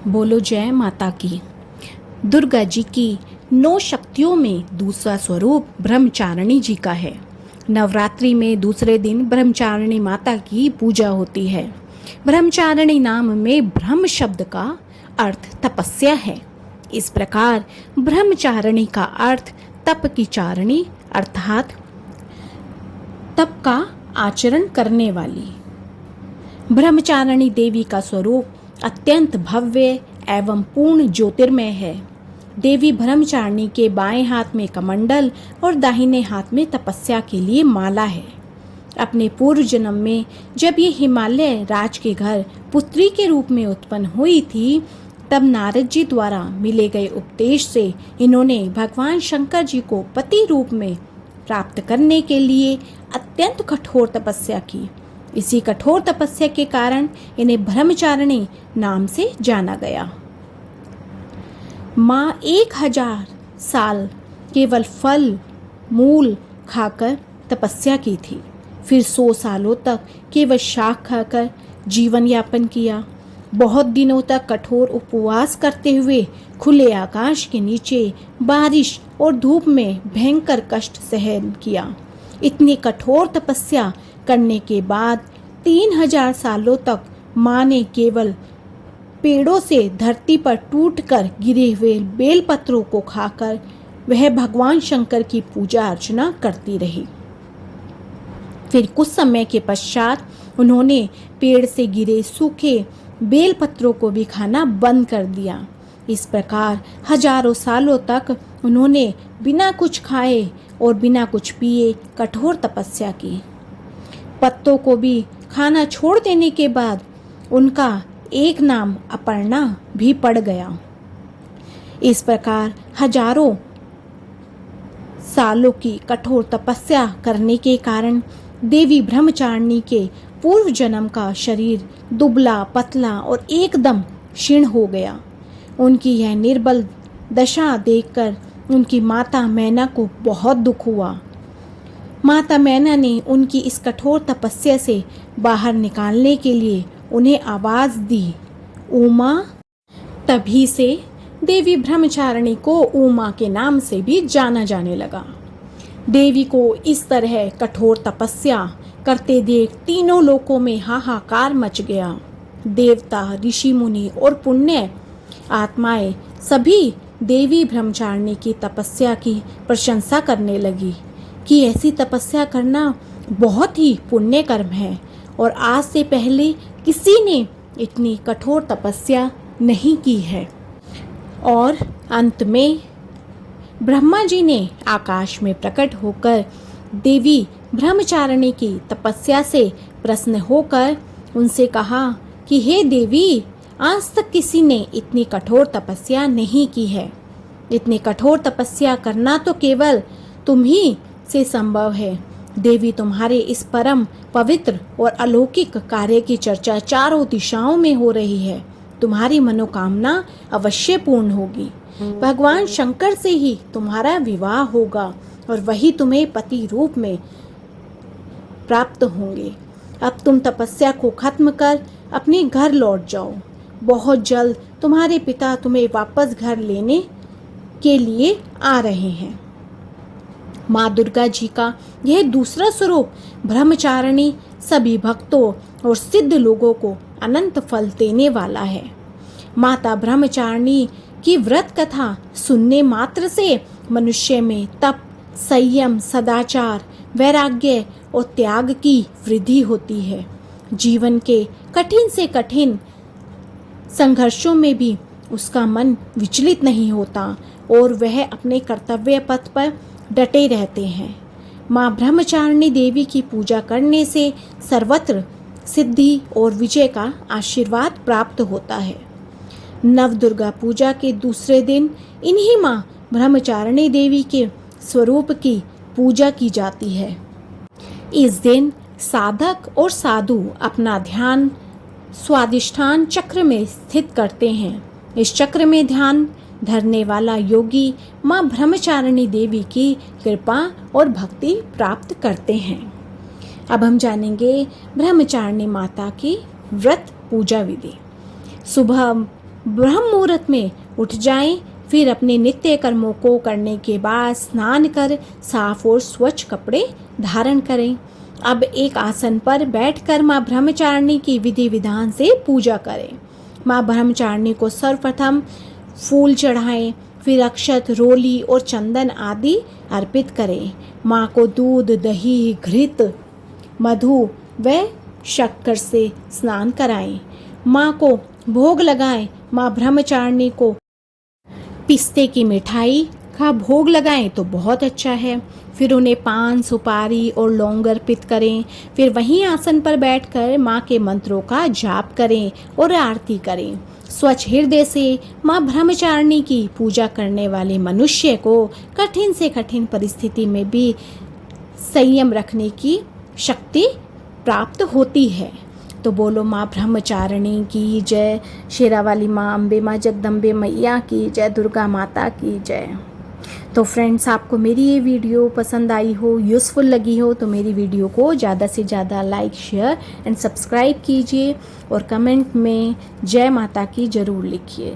बोलो जय माता की। दुर्गा जी की 9 शक्तियों में दूसरा स्वरूप ब्रह्मचारिणी जी का है। नवरात्रि में दूसरे दिन ब्रह्मचारिणी माता की पूजा होती है। ब्रह्मचारिणी नाम में ब्रह्म शब्द का अर्थ तपस्या है। इस प्रकार ब्रह्मचारिणी का अर्थ तप की चारिणी अर्थात तप का आचरण करने वाली। ब्रह्मचारिणी देवी का स्वरूप अत्यंत भव्य एवं पूर्ण ज्योतिर्मय है। देवी ब्रह्मचारिणी के बाएं हाथ में कमंडल और दाहिने हाथ में तपस्या के लिए माला है। अपने पूर्व जन्म में जब ये हिमालय राज के घर पुत्री के रूप में उत्पन्न हुई थी, तब नारद जी द्वारा मिले गए उपदेश से इन्होंने भगवान शंकर जी को पति रूप में प्राप्त करने के लिए अत्यंत कठोर तपस्या की। इसी कठोर तपस्या के कारण इन्हें ब्रह्मचारिणी नाम से जाना गया। माँ 1000 साल केवल फल मूल खाकर तपस्या की थी। फिर 100 सालों तक केवल शाक खाकर जीवन यापन किया। बहुत दिनों तक कठोर उपवास करते हुए खुले आकाश के नीचे बारिश और धूप में भयंकर कष्ट सहन किया। इतनी कठोर तपस्या करने के बाद 3000 सालों तक माँ ने केवल पेड़ों से धरती पर टूटकर गिरे हुए बेलपत्रों को खाकर वह भगवान शंकर की पूजा अर्चना करती रही। फिर कुछ समय के पश्चात उन्होंने पेड़ से गिरे सूखे बेलपत्रों को भी खाना बंद कर दिया। इस प्रकार हजारों सालों तक उन्होंने बिना कुछ खाए और बिना कुछ पिए कठोर तपस्या की। पत्तों को भी खाना छोड़ देने के बाद उनका एक नाम अपर्णा भी पड़ गया। इस प्रकार हजारों सालों की कठोर तपस्या करने के कारण देवी ब्रह्मचारिणी के पूर्व जन्म का शरीर दुबला पतला और एकदम क्षीण हो गया। उनकी यह निर्बल दशा देखकर उनकी माता मैना को बहुत दुख हुआ। माता मैना ने उनकी इस कठोर तपस्या से बाहर निकालने के लिए उन्हें आवाज दी, उमा। तभी से देवी ब्रह्मचारिणी को उमा के नाम से भी जाना जाने लगा। देवी को इस तरह कठोर तपस्या करते देख तीनों लोकों में हाहाकार मच गया। देवता, ऋषि मुनि और पुण्य आत्माएं सभी देवी ब्रह्मचारिणी की तपस्या की प्रशंसा करने लगी कि ऐसी तपस्या करना बहुत ही पुण्य कर्म है और आज से पहले किसी ने इतनी कठोर तपस्या नहीं की है। और अंत में ब्रह्मा जी ने आकाश में प्रकट होकर देवी ब्रह्मचारिणी की तपस्या से प्रसन्न होकर उनसे कहा कि हे देवी, आज तक किसी ने इतनी कठोर तपस्या नहीं की है। इतनी कठोर तपस्या करना तो केवल तुम ही से संभव है। देवी, तुम्हारे इस परम पवित्र और अलौकिक कार्य की चर्चा चारों दिशाओं में हो रही है। तुम्हारी मनोकामना अवश्य पूर्ण होगी। भगवान शंकर से ही तुम्हारा विवाह होगा और वही तुम्हें पति रूप में प्राप्त होंगे। अब तुम तपस्या को खत्म कर अपने घर लौट जाओ। बहुत जल्द तुम्हारे पिता तुम्हें वापस घर लेने के लिए आ रहे हैं। माँ दुर्गा जी का यह दूसरा स्वरूप ब्रह्मचारिणी सभी भक्तों और सिद्ध लोगों को अनंत फल देने वाला है। माता ब्रह्मचारिणी की व्रत कथा सुनने मात्र से मनुष्य में तप, संयम, सदाचार, वैराग्य और त्याग की वृद्धि होती है। जीवन के कठिन से कठिन संघर्षों में भी उसका मन विचलित नहीं होता और वह अपने कर्तव्य पथ पर डटे रहते हैं। माँ ब्रह्मचारिणी देवी की पूजा करने से सर्वत्र सिद्धि और विजय का आशीर्वाद प्राप्त होता है। नव दुर्गा पूजा के दूसरे दिन इन्हीं माँ ब्रह्मचारिणी देवी के स्वरूप की पूजा की जाती है। इस दिन साधक और साधु अपना ध्यान स्वादिष्ठान चक्र में स्थित करते हैं। इस चक्र में ध्यान धरने वाला योगी माँ ब्रह्मचारिणी देवी की कृपा और भक्ति प्राप्त करते हैं। अब हम जानेंगे ब्रह्मचारिणी माता की व्रत पूजा विधि। सुबह ब्रह्म मुहूर्त में उठ जाएं, फिर अपने नित्य कर्मों को करने के बाद स्नान कर साफ और स्वच्छ कपड़े धारण करें। अब एक आसन पर बैठकर माँ ब्रह्मचारिणी की विधि विधान से पूजा करें। माँ ब्रह्मचारिणी को सर्वप्रथम फूल चढ़ाएं, फिर अक्षत, रोली और चंदन आदि अर्पित करें। माँ को दूध, दही, घृत, मधु व शक्कर से स्नान कराएं। माँ को भोग लगाएं। माँ ब्रह्मचारिणी को पिस्ते की मिठाई का भोग लगाएं तो बहुत अच्छा है। फिर उन्हें पान, सुपारी और लौंग अर्पित करें। फिर वहीं आसन पर बैठकर माँ के मंत्रों का जाप करें और आरती करें। स्वच्छ हृदय से माँ ब्रह्मचारिणी की पूजा करने वाले मनुष्य को कठिन से कठिन परिस्थिति में भी संयम रखने की शक्ति प्राप्त होती है। तो बोलो माँ ब्रह्मचारिणी की जय, शेरावाली माँ, अम्बे माँ, जगदम्बे मैया की जय, दुर्गा माता की जय। तो फ्रेंड्स, आपको मेरी ये वीडियो पसंद आई हो, यूज़फुल लगी हो तो मेरी वीडियो को ज़्यादा से ज़्यादा लाइक, शेयर एंड सब्सक्राइब कीजिए और कमेंट में जय माता की ज़रूर लिखिए।